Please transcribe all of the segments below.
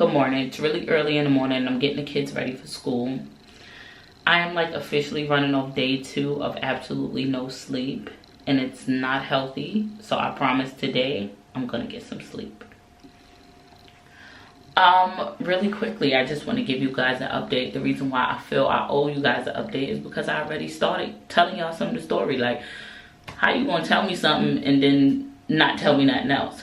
Good morning. It's really early in the morning. I'm getting the kids ready for school. I am like officially running off day 2 of absolutely no sleep, and it's not healthy. So I promise today I'm gonna get some sleep. Really quickly, I just want to give you guys an update. The reason why I feel I owe you guys an update is because I already started telling y'all some of the story. Like, how you gonna tell me something and then not tell me nothing else?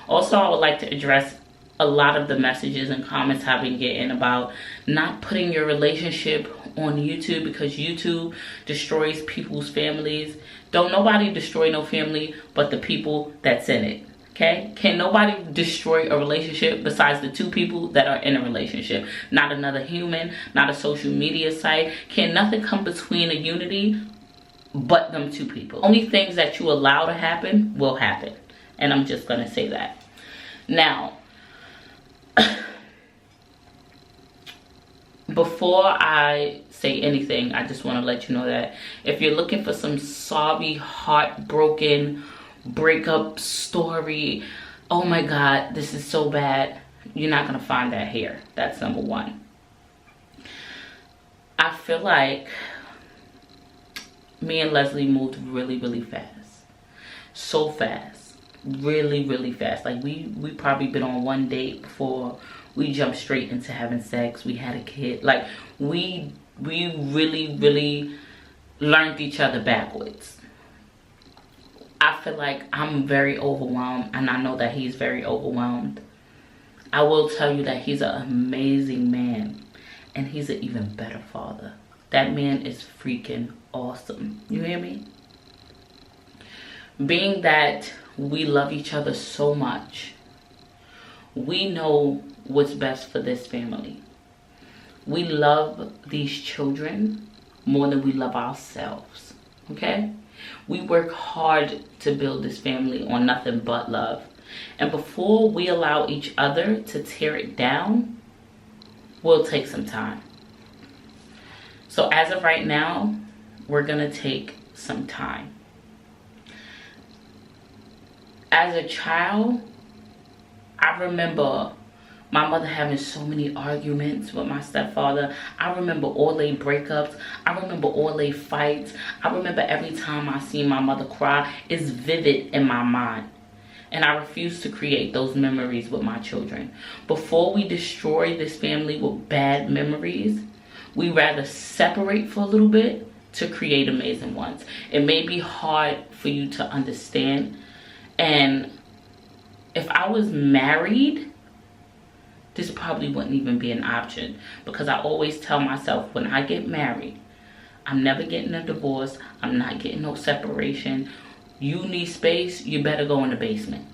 Also, I would like to address a lot of the messages and comments I've been getting about not putting your relationship on YouTube because YouTube destroys people's families. Don't nobody destroy no family but the people that's in it. Okay? Can nobody destroy a relationship besides the 2 people that are in a relationship? Not another human, not a social media site. Can nothing come between a unity but them 2 people? Only things that you allow to happen will happen. And I'm just gonna say that. Now, before I say anything, I just want to let you know that if you're looking for some sobby, heartbroken breakup story, oh my god, this is so bad, you're not gonna find that here. That's number 1. I feel like me and Leslie moved really fast. So fast. Really fast. Like we probably been on 1 date before we jumped straight into having sex. We had a kid. Like we really learned each other backwards. I feel like I'm very overwhelmed, and I know that he's very overwhelmed. I will tell you that he's an amazing man, and he's an even better father. That man is freaking awesome. You hear me? Being that we love each other so much, we know what's best for this family. We love these children more than we love ourselves. Okay? We work hard to build this family on nothing but love. And before we allow each other to tear it down, we'll take some time. So as of right now, we're gonna take some time. As a child, I remember my mother having so many arguments with my stepfather. I remember all their breakups. I remember all their fights. I remember every time I see my mother cry, it's vivid in my mind. And I refuse to create those memories with my children. Before we destroy this family with bad memories, we rather separate for a little bit to create amazing ones. It may be hard for you to understand. And if I was married, this probably wouldn't even be an option, because I always tell myself when I get married, I'm never getting a divorce. I'm not getting no separation. You need space, you better go in the basement.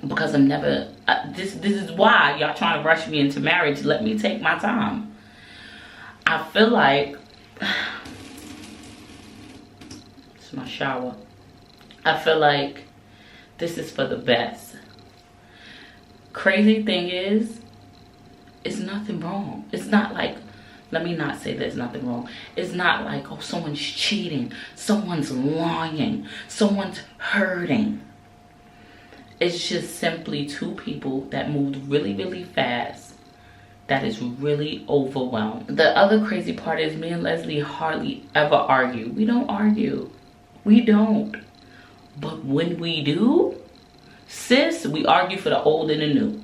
Because I'm never, this is why y'all trying to rush me into marriage. Let me take my time. I feel like, it's my shower. I feel like this is for the best. Crazy thing is, it's nothing wrong. It's not like, let me not say there's nothing wrong. It's not like, oh, someone's cheating, someone's lying, someone's hurting. It's just simply 2 people that moved really fast, that is really overwhelmed. The other crazy part is me and Leslie hardly ever argue. We don't argue. We don't. But when we do, sis, we argue for the old and the new.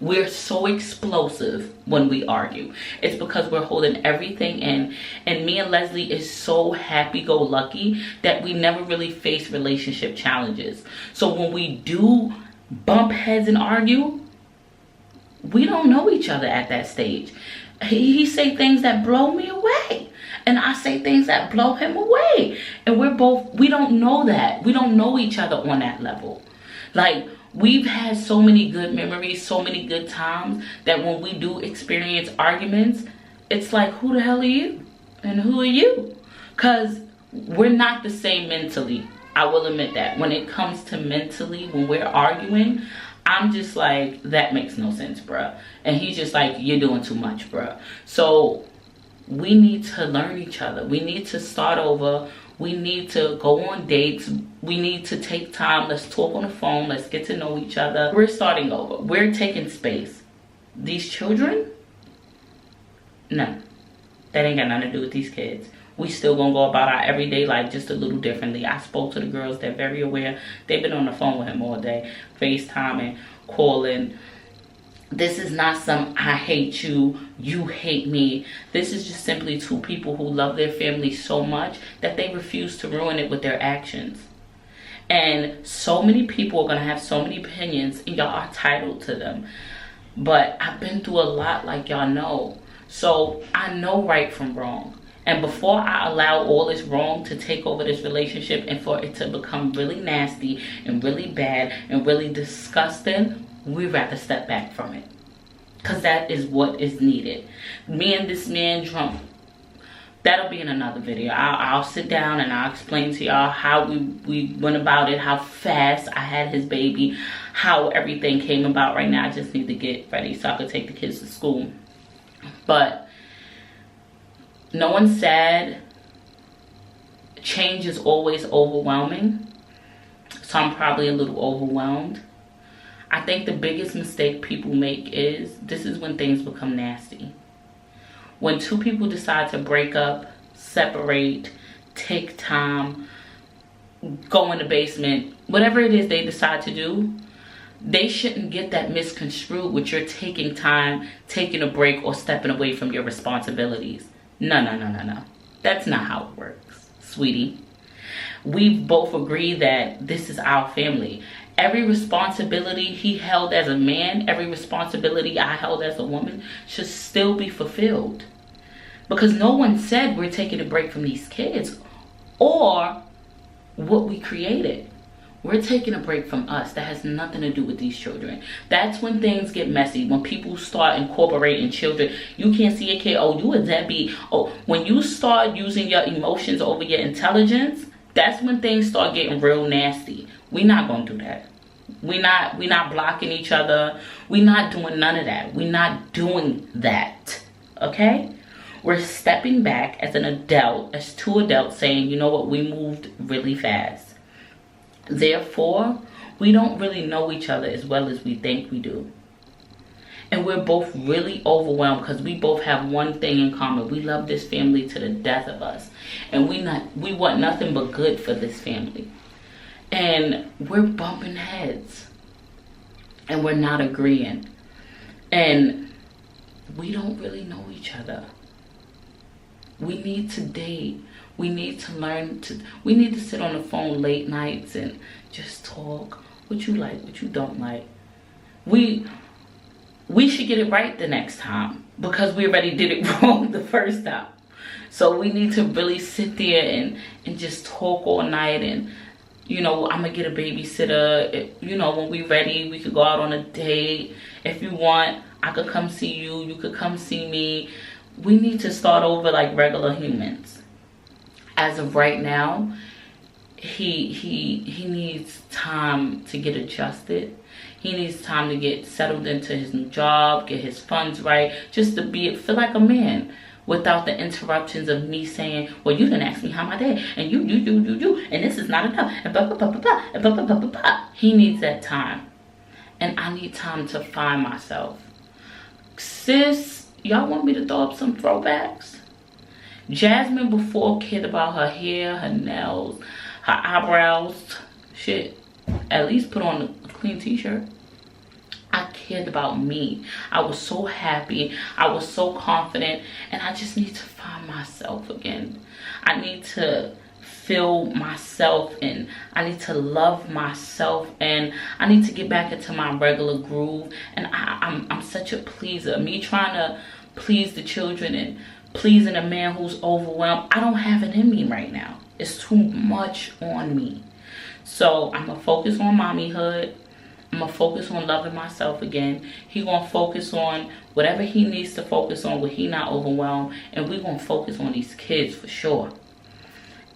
We're so explosive when we argue. It's because we're holding everything in. And me and Leslie is so happy-go-lucky that we never really face relationship challenges. So when we do bump heads and argue, we don't know each other at that stage. He say things that blow me away, and I say things that blow him away. And we don't know that. We don't know each other on that level. Like, we've had so many good memories, so many good times, that when we do experience arguments, it's like, who the hell are you? And who are you? Because we're not the same mentally. I will admit that. When it comes to mentally, when we're arguing, I'm just like, that makes no sense, bruh. And he's just like, you're doing too much, bruh. So we need to learn each other. We need to start over. We need to go on dates. We need to take time. Let's talk on the phone. Let's get to know each other. We're starting over. We're taking space. These children, no, that ain't got nothing to do with these kids. We still gonna go about our everyday life just a little differently. I spoke to the girls. They're very aware. They've been on the phone with him all day, FaceTiming, calling. This is not some I hate you, you hate me. This is just simply two people who love their family so much that they refuse to ruin it with their actions. And so many people are going to have so many opinions, and y'all are entitled to them. But I've been through a lot, like y'all know. So I know right from wrong. And before I allow all this wrong to take over this relationship and for it to become really nasty and really bad and really disgusting, we'd rather step back from it, because that is what is needed. Me and this man drunk, that'll be in another video. I'll sit down and I'll explain to y'all how we went about it, how fast I had his baby, how everything came about. Right now I just need to get ready so I can take the kids to school. But no one's sad. Change is always overwhelming, so I'm probably a little overwhelmed. I think the biggest mistake people make is, this is when things become nasty. When two people decide to break up, separate, take time, go in the basement, whatever it is they decide to do, they shouldn't get that misconstrued with you're taking time, taking a break, or stepping away from your responsibilities. No. That's not how it works, sweetie. We've both agreed that this is our family. Every responsibility he held as a man, every responsibility I held as a woman should still be fulfilled. Because no one said we're taking a break from these kids or what we created. We're taking a break from us. That has nothing to do with these children. That's when things get messy. When people start incorporating children. You can't see a kid, oh, you a deadbeat. Oh, when you start using your emotions over your intelligence, that's when things start getting real nasty. We're not going to do that. We're not blocking each other. We're not doing none of that. We're not doing that. Okay? We're stepping back as an adult, as two adults, saying, you know what, we moved really fast. Therefore, we don't really know each other as well as we think we do. And we're both really overwhelmed because we both have one thing in common. We love this family to the death of us. And we want nothing but good for this family. And we're bumping heads. And we're not agreeing. And we don't really know each other. We need to date. We need to learn to, we need to sit on the phone late nights and just talk. What you like, what you don't like. We should get it right the next time because we already did it wrong the first time. So we need to really sit there and just talk all night. And, you know, I'm going to get a babysitter. You know, when we're ready, we could go out on a date. If you want, I could come see you. You could come see me. We need to start over like regular humans. As of right now, he needs time to get adjusted. He needs time to get settled into his new job, get his funds right, just to feel like a man without the interruptions of me saying, well, you didn't ask me how my day, and you, and this is not enough, and blah, blah, blah, blah, blah, and blah, blah, blah, blah, blah. He needs that time. And I need time to find myself. Sis, y'all want me to throw up some throwbacks? Jasmine before cared about her hair, her nails, her eyebrows. Shit, at least put on a clean t-shirt. I cared about me. I was so happy. I was so confident. And I just need to find myself again. I need to feel myself and I need to love myself and I need to get back into my regular groove. And I'm such a pleaser. Me trying to please the children and pleasing a man who's overwhelmed, I don't have it in me right now. It's too much on me. So I'm gonna focus on mommyhood. I'm gonna focus on loving myself again. He gonna focus on whatever he needs to focus on when he not overwhelmed, and we gonna focus on these kids for sure.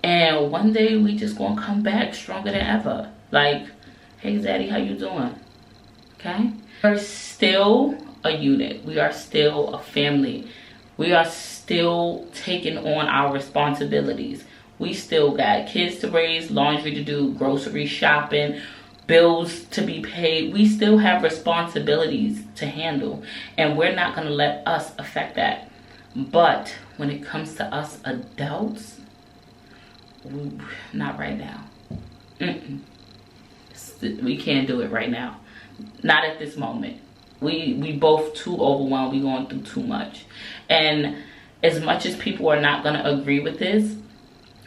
And one day we just gonna come back stronger than ever. Like, hey Zaddy, how you doing? Okay? We're still a unit. We are still a family. We are still taking on our responsibilities. We still got kids to raise, laundry to do, grocery shopping, bills to be paid. We still have responsibilities to handle, and we're not going to let us affect that. But when it comes to us adults, not right now. We can't do it right now. Not at this moment. We both too overwhelmed. We going through too much. And as much as people are not going to agree with this,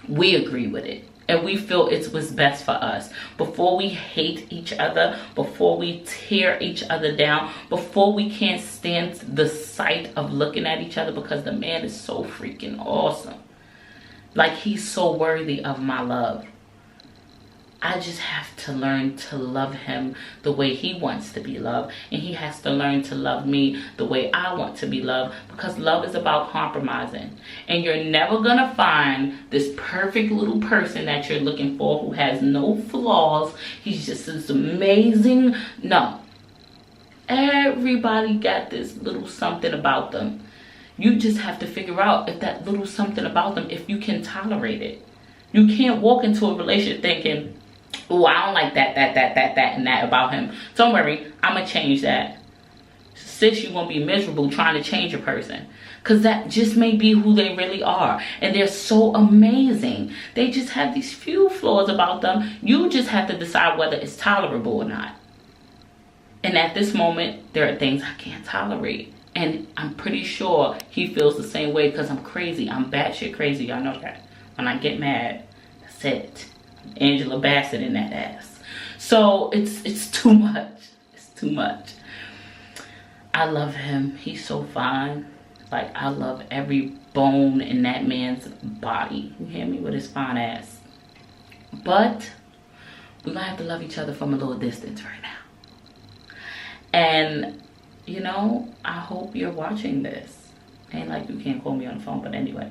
we agree with it. And we feel it's what's best for us. Before we hate each other, before we tear each other down, before we can't stand the sight of looking at each other, because the man is so freaking awesome. Like, he's so worthy of my love. I just have to learn to love him the way he wants to be loved. And he has to learn to love me the way I want to be loved. Because love is about compromising. And you're never going to find this perfect little person that you're looking for who has no flaws. He's just this amazing. No. Everybody got this little something about them. You just have to figure out if that little something about them, if you can tolerate it. You can't walk into a relationship thinking, oh, I don't like that, and that about him. Don't worry, I'm going to change that. Sis, you're going to be miserable trying to change a person. Because that just may be who they really are. And they're so amazing. They just have these few flaws about them. You just have to decide whether it's tolerable or not. And at this moment, there are things I can't tolerate. And I'm pretty sure he feels the same way, because I'm crazy. I'm batshit crazy. Y'all know that. When I get mad, that's it. Angela Bassett in that ass. So it's too much. It's too much. I love him. He's so fine. Like, I love every bone in that man's body. You hear me? With his fine ass. But we're gonna have to love each other from a little distance right now. And you know, I hope you're watching this. Ain't like you can't call me on the phone, but anyway.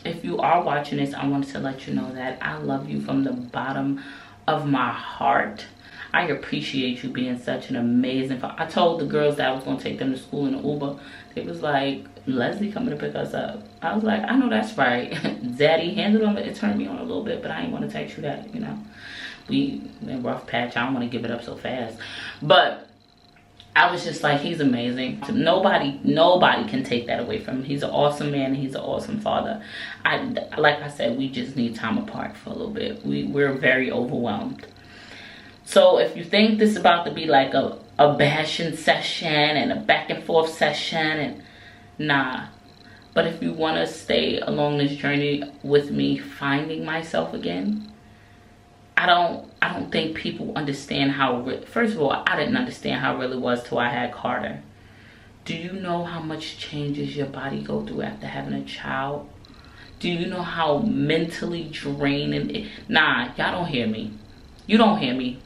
If you are watching this, I wanted to let you know that I love you from the bottom of my heart. I appreciate you being such an amazing father. I told the girls that I was going to take them to school in an Uber. They was like, Leslie coming to pick us up. I was like, I know that's right. Zaddy, handed on it turned me on a little bit, but I ain't want to text you that, you know. We in rough patch. I don't want to give it up so fast. But I was just like, he's amazing. Nobody can take that away from him. He's an awesome man, and he's an awesome father. Like I said, we just need time apart for a little bit. We're very overwhelmed. So if you think this is about to be like a bashing session and a back and forth session, and nah. But if you want to stay along this journey with me finding myself again, I don't think people understand how, first of all, I didn't understand how it really was till I had Carter. Do you know how much changes your body go through after having a child? Do you know how mentally draining it? Nah, y'all don't hear me. You don't hear me.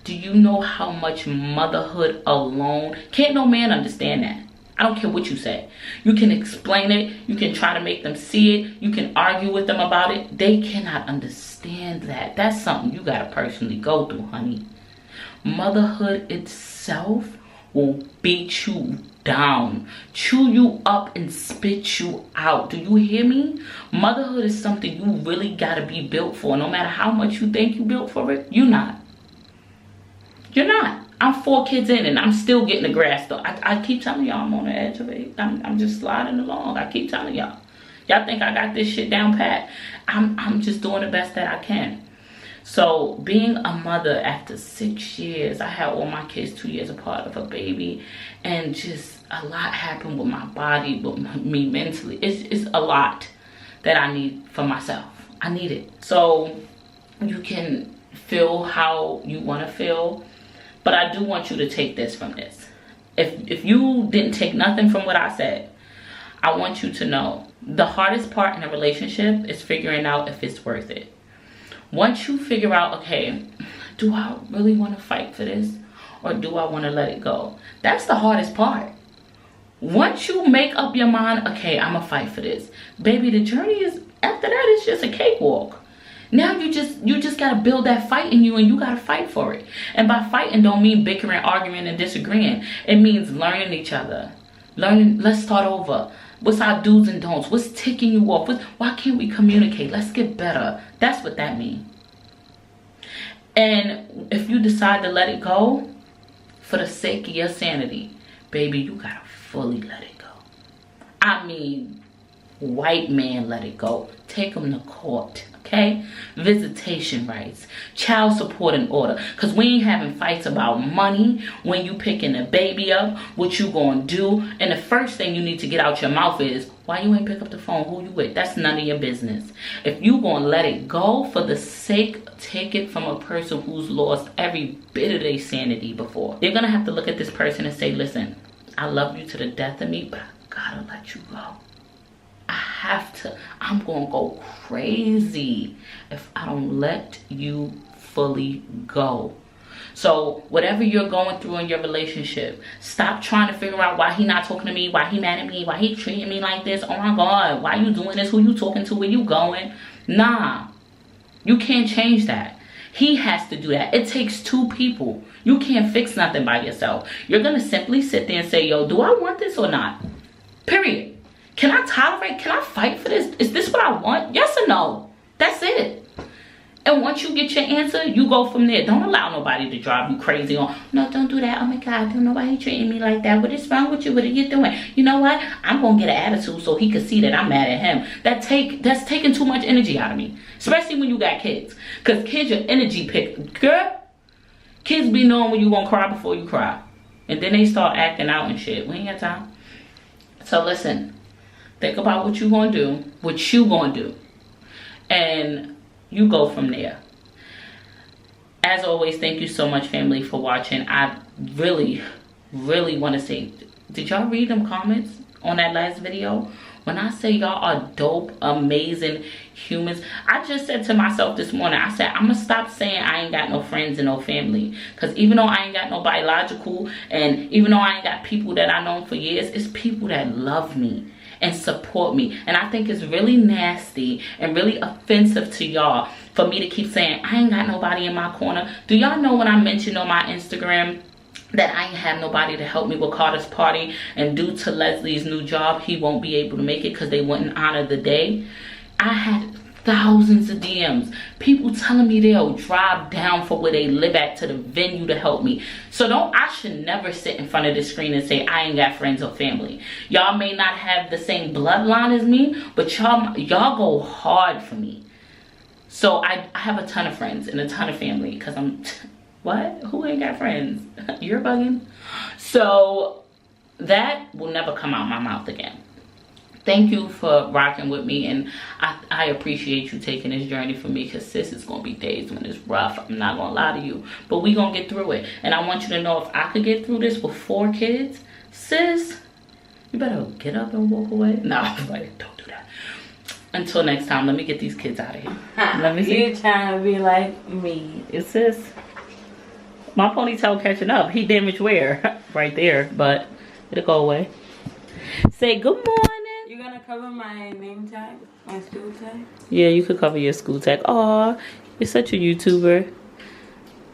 Do you know how much motherhood alone, can't no man understand that. I don't care what you say. You can explain it. You can try to make them see it. You can argue with them about it. They cannot understand that. That's something you got to personally go through, honey. Motherhood itself will beat you down, chew you up, and spit you out. Do you hear me? Motherhood is something you really got to be built for. No matter how much you think you built for it, you're not. You're not. I'm 4 kids in, and I'm still getting the grass though. I keep telling y'all I'm on the edge of it. I'm just sliding along. I keep telling y'all. Y'all think I got this shit down pat. I'm just doing the best that I can. So being a mother after 6 years, I had all my kids 2 years apart of a baby, and just a lot happened with my body, with me mentally. It's a lot that I need for myself. I need it. So you can feel how you want to feel. But I do want you to take this from this. If you didn't take nothing from what I said, I want you to know the hardest part in a relationship is figuring out if it's worth it. Once you figure out, okay, do I really want to fight for this, or do I want to let it go? That's the hardest part. Once you make up your mind, okay, I'm gonna fight for this, baby, the journey is, after that, it's just a cakewalk. Now you just gotta build that fight in you, and you gotta fight for it. And by fighting don't mean bickering, arguing, and disagreeing. It means learning each other. Let's start over. What's our do's and don'ts? What's ticking you off? Why can't we communicate? Let's get better. That's what that means. And if you decide to let it go, for the sake of your sanity, baby, you gotta fully let it go. I mean, white man, let it go. Take him to court, okay? Visitation rights, child support in order. Because we ain't having fights about money when you picking a baby up, what you gonna do. And the first thing you need to get out your mouth is, why you ain't pick up the phone? Who you with? That's none of your business. If you gonna let it go for the sake, take it from a person who's lost every bit of their sanity before. You're gonna have to look at this person and say, listen, I love you to the death of me, but I gotta let you go. I have to. I'm gonna go crazy if I don't let you fully go. So whatever you're going through in your relationship, stop trying to figure out why he not talking to me, why he mad at me, why he treating me like this. Oh my God, why you doing this? Who you talking to? Where you going? Nah, you can't change that. He has to do that. It takes two people. You can't fix nothing by yourself. You're gonna simply sit there and say, yo, do I want this or not? Period. Can I tolerate? Can I fight for this? Is this what I want? Yes or no? That's it. And once you get your answer, you go from there. Don't allow nobody to drive you crazy on, no, don't do that. Oh my God, don't nobody treating me like that. What is wrong with you? What are you doing? You know what? I'm going to get an attitude so he can see that I'm mad at him. That's taking too much energy out of me. Especially when you got kids. Because kids are energy pick. Girl, kids be knowing when you going to cry before you cry. And then they start acting out and shit. We ain't got time. So listen. Think about what you going to do. What you going to do. And you go from there. As always, thank you so much, family, for watching. I really want to say, did y'all read them comments on that last video? When I say y'all are dope, amazing humans, I just said to myself this morning, I said, I'm going to stop saying I ain't got no friends and no family. Because even though I ain't got no biological, and even though I ain't got people that I known for years, it's people that love me and support me. And I think it's really nasty and really offensive to y'all for me to keep saying I ain't got nobody in my corner. Do y'all know when I mentioned on my Instagram that I ain't have nobody to help me with Carter's party, and due to Leslie's new job, he won't be able to make it because they wouldn't honor the day? I had thousands of DMs, people telling me they'll drive down for where they live at to the venue to help me. So I should never sit in front of the screen and say I ain't got friends or family. Y'all may not have the same bloodline as me, but y'all go hard for me. So I have a ton of friends and a ton of family, because I'm what? Who ain't got friends? You're bugging. So that will never come out my mouth again. Thank you for rocking with me, and I appreciate you taking this journey for me, because sis, it's gonna be days when it's rough. I'm not gonna lie to you, but we gonna get through it. And I want you to know, if I could get through this with 4 kids, sis, you better get up and walk away. No, like, don't do that. Until next time, let me get these kids out of here. Let me see. You trying to be like me? Is sis? My ponytail catching up. He damaged where? Right there, but it'll go away. Say good morning. You gonna cover my name tag, my school tag? Yeah, you could cover your school tag. Aw, you're such a YouTuber.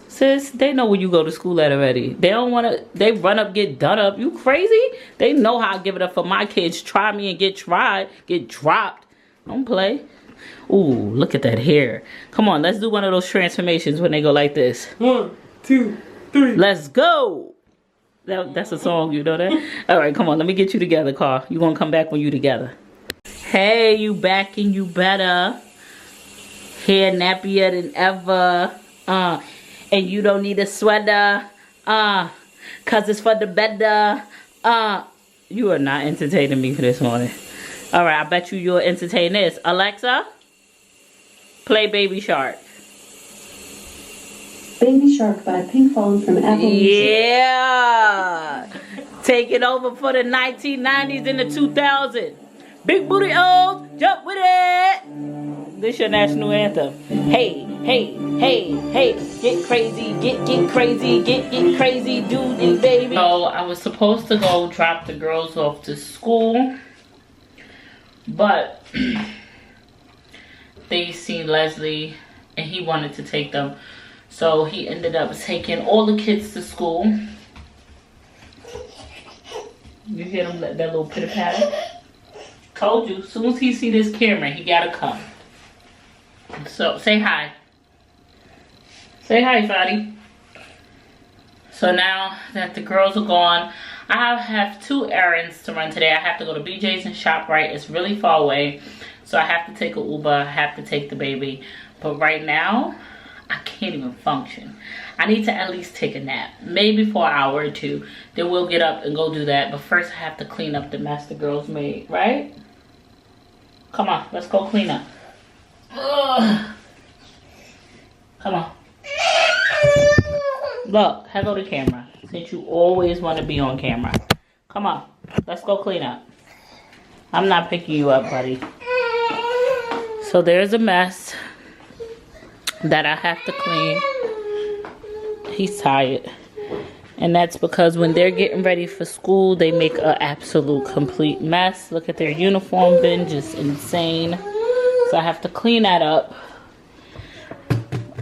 Sis, they know where you go to school at already. They don't want to, they run up, get done up. You crazy? They know how I give it up for my kids. Try me and get tried, get dropped. Don't play. Ooh, look at that hair. Come on, let's do one of those transformations when they go like this. 1, 2, 3. Let's go. That's a song, you know that? All right, come on, let me get you together, Car. You gonna come back when you together. Hey, you back and you better. Hair nappier than ever. And you don't need a sweater. Cause it's for the better. You are not entertaining me for this morning. All right, I bet you'll entertain this. Alexa, play Baby Shark. Baby Shark by Pink Fallen from Apple Music. Yeah. Taking over for the 1990s and the 2000s. Big booty O's, jump with it. This your national anthem. Hey, hey, hey, hey. Get crazy, get crazy, get crazy, do it, baby. So I was supposed to go drop the girls off to school, but they seen Leslie and he wanted to take them. So he ended up taking all the kids to school. You hear them, that little pitter patter? Told you, as soon as he see this camera, he gotta come. So, say hi. Say hi, Fadi. So now that the girls are gone, I have 2 errands to run today. I have to go to BJ's and ShopRite. It's really far away. So I have to take an Uber. I have to take the baby. But right now, I can't even function. I need to at least take a nap. Maybe for an hour or 2. Then we'll get up and go do that. But first I have to clean up the mess the girls made, right? Come on, let's go clean up. Ugh. Come on. Look, here go the camera. Since you always want to be on camera. Come on, let's go clean up. I'm not picking you up, buddy. So there's a mess that I have to clean. He's tired. And that's because when they're getting ready for school, they make an absolute complete mess. Look at their uniform bin, just insane. So I have to clean that up.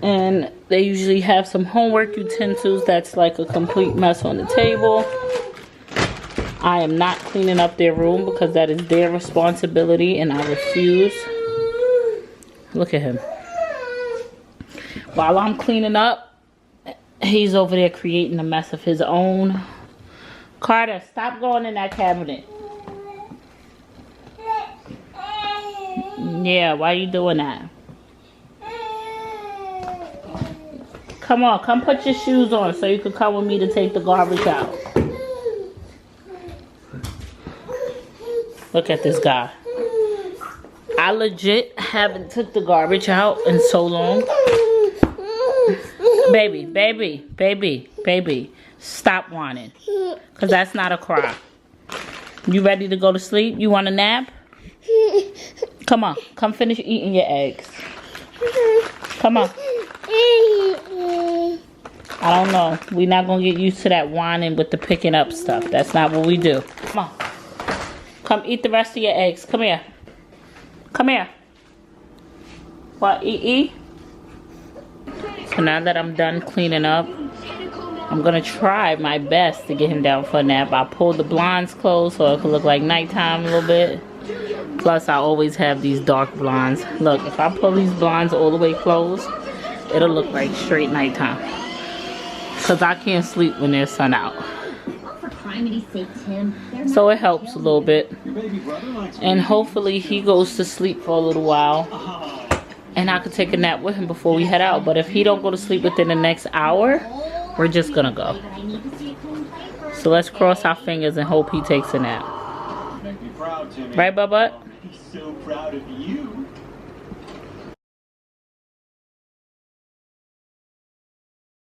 And they usually have some homework utensils that's like a complete mess on the table. I am not cleaning up their room because that is their responsibility and I refuse. Look at him. While I'm cleaning up, he's over there creating a mess of his own. Carter, stop going in that cabinet. Yeah, why are you doing that? Come on, come put your shoes on so you can come with me to take the garbage out. Look at this guy. I legit haven't took the garbage out in so long. Baby, baby, baby, baby. Stop whining. Because that's not a cry. You ready to go to sleep? You want a nap? Come on, come finish eating your eggs. Come on. I don't know. We're not going to get used to that whining with the picking up stuff. That's not what we do. Come on. Come eat the rest of your eggs. Come here. Come here. What, eat? So now that I'm done cleaning up, I'm going to try my best to get him down for a nap. I pulled the blinds closed so it could look like nighttime a little bit. Plus, I always have these dark blinds. Look, if I pull these blinds all the way closed, it'll look like straight nighttime. Because I can't sleep when there's sun out. So it helps a little bit. And hopefully he goes to sleep for a little while. And I could take a nap with him before we head out. But if he don't go to sleep within the next hour, we're just going to go. So let's cross our fingers and hope he takes a nap. Right, Bubba? He's so proud of you.